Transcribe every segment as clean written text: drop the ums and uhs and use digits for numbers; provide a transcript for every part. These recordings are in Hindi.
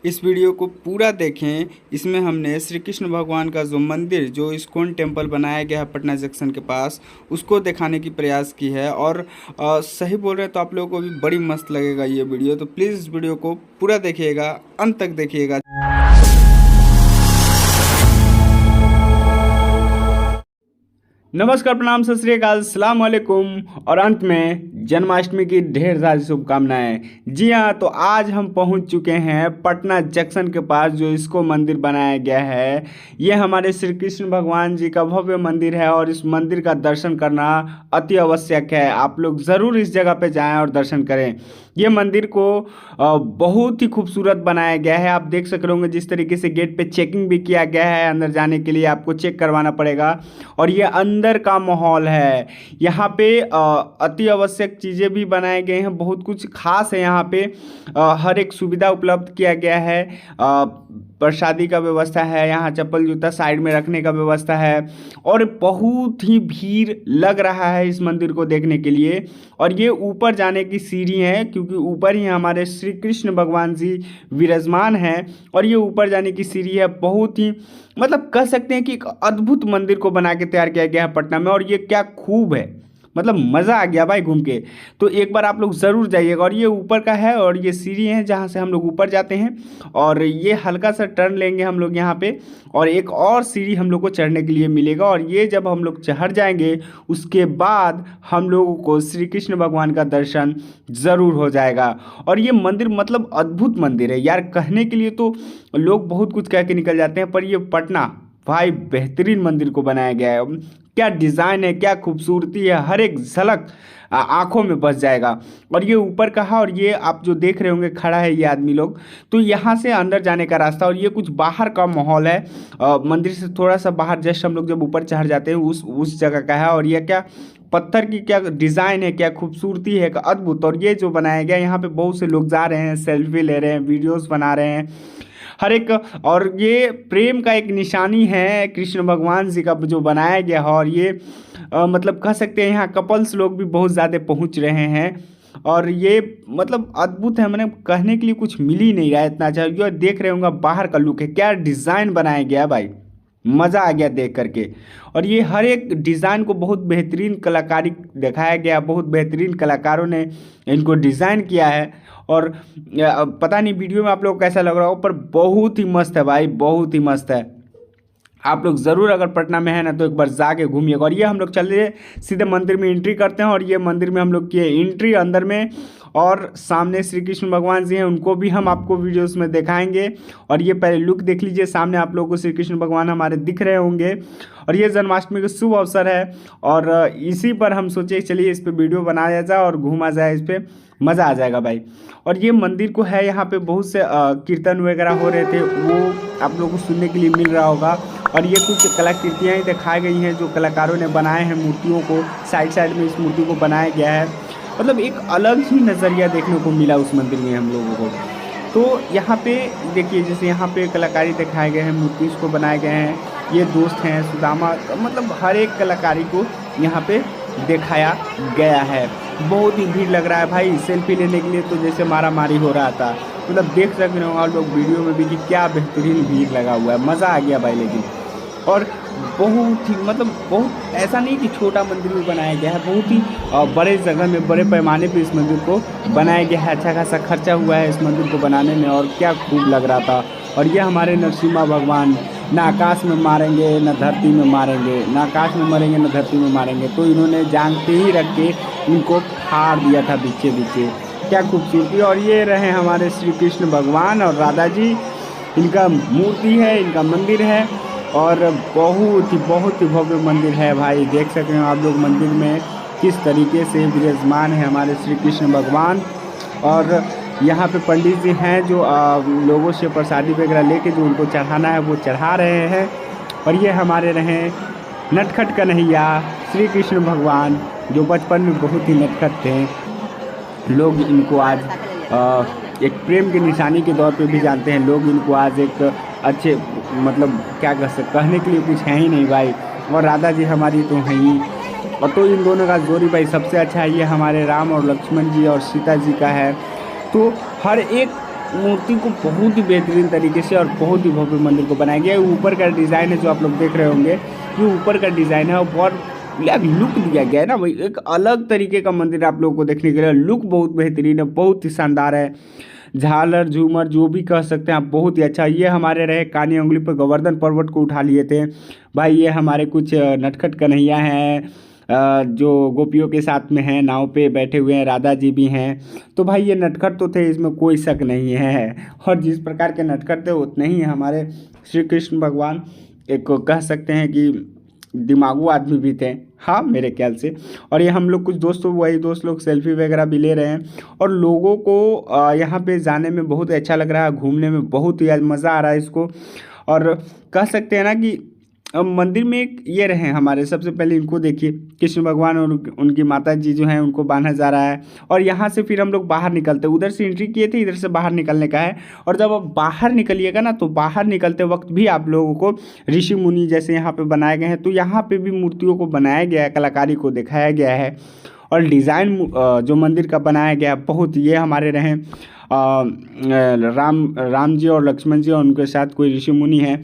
इस वीडियो को पूरा देखें। इसमें हमने श्री कृष्ण भगवान का जो मंदिर, जो इस्कॉन टेम्पल बनाया गया है पटना जंक्शन के पास, उसको दिखाने की प्रयास की है। और सही बोल रहे हैं तो आप लोगों को भी बड़ी मस्त लगेगा ये वीडियो। तो प्लीज़ इस वीडियो को पूरा देखिएगा, अंत तक देखिएगा। नमस्कार, प्रणाम, सत श्री अकाल, अस्सलाम वालेकुम और अंत में जन्माष्टमी की ढेर सारी शुभकामनाएं। जी हाँ, तो आज हम पहुंच चुके हैं पटना जंक्शन के पास, जो इसको मंदिर बनाया गया है। ये हमारे श्री कृष्ण भगवान जी का भव्य मंदिर है और इस मंदिर का दर्शन करना अति आवश्यक है। आप लोग ज़रूर इस जगह पे जाएं और दर्शन करें। ये मंदिर को बहुत ही खूबसूरत बनाया गया है। आप देख सक रहे होंगे जिस तरीके से गेट पे चेकिंग भी किया गया है। अंदर जाने के लिए आपको चेक करवाना पड़ेगा। और ये अंदर का माहौल है। यहाँ पे अति आवश्यक चीज़ें भी बनाए गए हैं। बहुत कुछ खास है यहाँ पे। हर एक सुविधा उपलब्ध किया गया है। प्रसादी का व्यवस्था है, यहाँ चप्पल जूता साइड में रखने का व्यवस्था है। और बहुत ही भीड़ लग रहा है इस मंदिर को देखने के लिए। और ये ऊपर जाने की सीढ़ी है, क्योंकि ऊपर ही हमारे श्री कृष्ण भगवान जी विराजमान हैं। और ये ऊपर जाने की सीढ़ी है। बहुत ही मतलब कह सकते हैं कि एक अद्भुत मंदिर को बना के तैयार किया गया है पटना में। और ये क्या खूब है, मतलब मज़ा आ गया भाई घूम के। तो एक बार आप लोग ज़रूर जाइएगा। और ये ऊपर का है और ये सीढ़ी है जहाँ से हम लोग ऊपर जाते हैं। और ये हल्का सा टर्न लेंगे हम लोग यहाँ पे, और एक और सीढ़ी हम लोग को चढ़ने के लिए मिलेगा। और ये जब हम लोग चढ़ जाएंगे उसके बाद हम लोगों को श्री कृष्ण भगवान का दर्शन ज़रूर हो जाएगा। और ये मंदिर मतलब अद्भुत मंदिर है यार। कहने के लिए तो लोग बहुत कुछ कह के निकल जाते हैं, पर ये पटना भाई बेहतरीन मंदिर को बनाया गया है। क्या डिज़ाइन है, क्या खूबसूरती है, हर एक झलक आंखों में बस जाएगा। और ये ऊपर का है। और ये आप जो देख रहे होंगे खड़ा है ये आदमी लोग, तो यहाँ से अंदर जाने का रास्ता। और ये कुछ बाहर का माहौल है। मंदिर से थोड़ा सा बाहर जस्ट हम लोग जब ऊपर चढ़ जाते हैं उस जगह का है। और ये क्या पत्थर की क्या डिज़ाइन है, क्या खूबसूरती है, अद्भुत। और ये जो बनाया गया, यहाँ पे बहुत से लोग जा रहे हैं, सेल्फी ले रहे हैं, वीडियोस बना रहे हैं हर एक। और ये प्रेम का एक निशानी है कृष्ण भगवान जी का जो बनाया गया है। और ये मतलब कह सकते हैं यहाँ कपल्स लोग भी बहुत ज़्यादा पहुँच रहे हैं। और ये मतलब अद्भुत है, मैंने कहने के लिए कुछ मिल ही नहीं रहा है, इतना अच्छा। ये देख रहे होंगे बाहर का लुक है, क्या डिज़ाइन बनाया गया है भाई, मज़ा आ गया देख करके। और ये हर एक डिज़ाइन को बहुत बेहतरीन कलाकारी दिखाया गया, बहुत बेहतरीन कलाकारों ने इनको डिज़ाइन किया है। और पता नहीं वीडियो में आप लोग को कैसा लग रहा हो, पर बहुत ही मस्त है भाई, बहुत ही मस्त है। आप लोग ज़रूर अगर पटना में है ना तो एक बार जाके घूमिएगा। और ये हम लोग चले सीधे मंदिर में एंट्री करते हैं। और ये मंदिर में हम लोग किए एंट्री अंदर में। और सामने श्री कृष्ण भगवान जी हैं, उनको भी हम आपको वीडियोस में दिखाएंगे। और ये पहले लुक देख लीजिए, सामने आप लोगों को श्री कृष्ण भगवान हमारे दिख रहे होंगे। और ये जन्माष्टमी का शुभ अवसर है। और इसी पर हम सोचे चलिए इस पर वीडियो बनाया जाए और घूमा जाए, इस पर मज़ा आ जाएगा भाई। और ये मंदिर को है, यहाँ पे बहुत से कीर्तन वगैरह हो रहे थे, वो आप लोगों को सुनने के लिए मिल रहा होगा। और ये कुछ कलाकृतियाँ ही दिखाई गई हैं जो कलाकारों ने बनाए हैं मूर्तियों को। साइड साइड में इस मूर्ति को बनाया गया है। मतलब एक अलग ही नज़रिया देखने को मिला उस मंदिर में हम लोगों को। तो यहाँ पे देखिए, जैसे यहाँ पे कलाकारी दिखाए गए हैं, मूर्ति को बनाए गए हैं। ये दोस्त हैं सुदामा, मतलब हर एक कलाकारी को यहाँ पे दिखाया गया है। बहुत ही भीड़ लग रहा है भाई सेल्फी लेने के लिए, तो जैसे मारा मारी हो रहा था। मतलब देख सकते हो आप लोग वीडियो में भी कि क्या बेहतरीन भीड़ लगा हुआ है, मज़ा आ गया भाई। लेकिन और बहुत ही मतलब बहुत ऐसा नहीं कि छोटा मंदिर भी बनाया गया है, बहुत ही बड़े जगह में, बड़े पैमाने पे इस मंदिर को बनाया गया है। अच्छा खासा खर्चा हुआ है इस मंदिर को बनाने में, और क्या खूब लग रहा था। और ये हमारे नरसिम्हा भगवान ना आकाश में मारेंगे ना धरती में मारेंगे, ना आकाश में मरेंगे ना धरती में मारेंगे, तो इन्होंने जानते ही रख के इनको फाड़ दिया था बीचे बीचे। क्या खूबसूरती। और ये रहे हमारे श्री कृष्ण भगवान और राधा जी, इनका मूर्ति है, इनका मंदिर है। और बहुत ही भव्य मंदिर है भाई। देख सकते हैं आप लोग मंदिर में किस तरीके से विराजमान है हमारे श्री कृष्ण भगवान। और यहाँ पे पंडित जी हैं जो लोगों से प्रसादी वगैरह लेके जो उनको चढ़ाना है वो चढ़ा रहे हैं। और ये हमारे रहे नटखट कन्हैया श्री कृष्ण भगवान, जो बचपन में बहुत ही नटखट थे। लोग इनको आज एक प्रेम की निशानी के तौर पे भी जानते हैं। लोग इनको आज एक अच्छे मतलब क्या कह सकते, कहने के लिए कुछ है ही नहीं भाई। और राधा जी हमारी तो हैं ही। और तो इन दोनों का जोड़ी भाई सबसे अच्छा है। ये हमारे राम और लक्ष्मण जी और सीता जी का है। तो हर एक मूर्ति को बहुत ही बेहतरीन तरीके से और बहुत ही भव्य मंदिर को बनाया गया है। ऊपर का डिज़ाइन है जो आप लोग देख रहे होंगे, ये ऊपर का डिज़ाइन है और बहुत लुक दिया गया है ना भाई, एक अलग तरीके का मंदिर आप लोगों को देखने के लिए। लुक बहुत बेहतरीन है, बहुत ही शानदार है। झालर झूमर जो भी कह सकते हैं आप, बहुत ही अच्छा। ये हमारे रहे कानी उंगली पर गोवर्धन पर्वत को उठा लिए थे भाई। ये हमारे कुछ नटखट कन्हैया हैं जो गोपियों के साथ में हैं, नाव पे बैठे हुए हैं, राधा जी भी हैं। तो भाई ये नटखट तो थे, इसमें कोई शक नहीं है। और जिस प्रकार के नटखट थे उतने ही हमारे श्री कृष्ण भगवान एक कह सकते हैं कि दिमागू आदमी भी थे, हाँ मेरे ख्याल से। और ये हम लोग कुछ दोस्तों, वही दोस्त लोग सेल्फी वगैरह भी ले रहे हैं। और लोगों को यहाँ पे जाने में बहुत अच्छा लग रहा है, घूमने में बहुत ही मज़ा आ रहा है इसको। और कह सकते हैं ना कि अब मंदिर में एक ये रहे हमारे, सबसे पहले इनको देखिए, कृष्ण भगवान और उनकी माता जी जो हैं उनको बांधा जा रहा है। और यहाँ से फिर हम लोग बाहर निकलते, उधर से एंट्री किए थे, इधर से बाहर निकलने का है। और जब आप बाहर निकलिएगा ना, तो बाहर निकलते वक्त भी आप लोगों को ऋषि मुनि जैसे यहाँ पे बनाए गए हैं, तो यहाँ पे भी मूर्तियों को बनाया गया है, कलाकारी को दिखाया गया है। और डिज़ाइन जो मंदिर का बनाया गया बहुत, ये हमारे रहे राम जी और लक्ष्मण जी और उनके साथ कोई ऋषि मुनि है।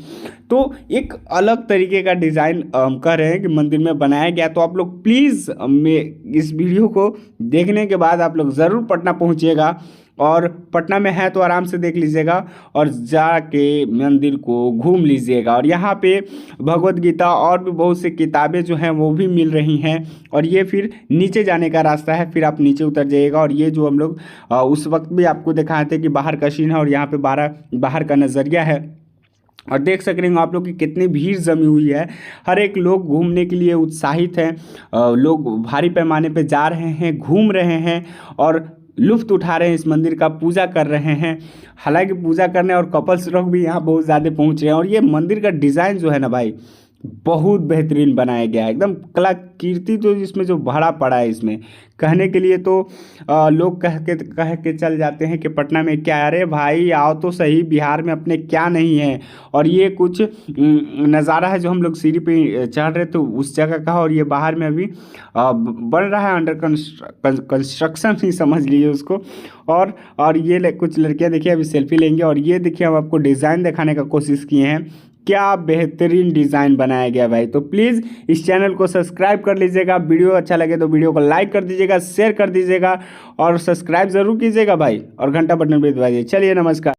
तो एक अलग तरीके का डिज़ाइन कह रहे हैं कि मंदिर में बनाया गया। तो आप लोग प्लीज़ इस वीडियो को देखने के बाद आप लोग ज़रूर पटना पहुंचिएगा, और पटना में है तो आराम से देख लीजिएगा और जाके मंदिर को घूम लीजिएगा। और यहाँ पे भगवत गीता और भी बहुत सी किताबें जो हैं वो भी मिल रही हैं। और ये फिर नीचे जाने का रास्ता है, फिर आप नीचे उतर जाइएगा। और ये जो हम लोग उस वक्त भी आपको दिखाए थे कि बाहर का सीन है, और यहाँ पे बाहर का नज़रिया है। और देख सक रहे हैं आप लोग कि कितनी भीड़ जमी हुई है, हर एक लोग घूमने के लिए उत्साहित हैं। लोग भारी पैमाने पे जा रहे हैं, घूम रहे हैं और लुफ्त उठा रहे हैं इस मंदिर का, पूजा कर रहे हैं। हालांकि पूजा करने और कपल्स लोग भी यहाँ बहुत ज़्यादा पहुँच रहे हैं। और ये मंदिर का डिज़ाइन जो है ना भाई, बहुत बेहतरीन बनाया गया है, एकदम कलाकृति तो इसमें जो भरा पड़ा है, इसमें कहने के लिए तो लोग कह के चल जाते हैं कि पटना में क्या है। अरे भाई आओ तो सही, बिहार में अपने क्या नहीं है। और ये कुछ नज़ारा है जो हम लोग सीढ़ी पे चढ़ रहे थे उस जगह का। और ये बाहर में अभी बन रहा है, अंडर कंस्ट्रक्शन ही समझ लीजिए उसको। और ये कुछ लड़कियां देखिए अभी सेल्फी लेंगे। और ये देखिए हम आपको डिज़ाइन दिखाने का कोशिश किए हैं, क्या बेहतरीन डिज़ाइन बनाया गया भाई। तो प्लीज़ इस चैनल को सब्सक्राइब कर लीजिएगा। वीडियो अच्छा लगे तो वीडियो को लाइक कर दीजिएगा, शेयर कर दीजिएगा और सब्सक्राइब ज़रूर कीजिएगा भाई, और घंटा बटन भी दबाइए। चलिए नमस्कार।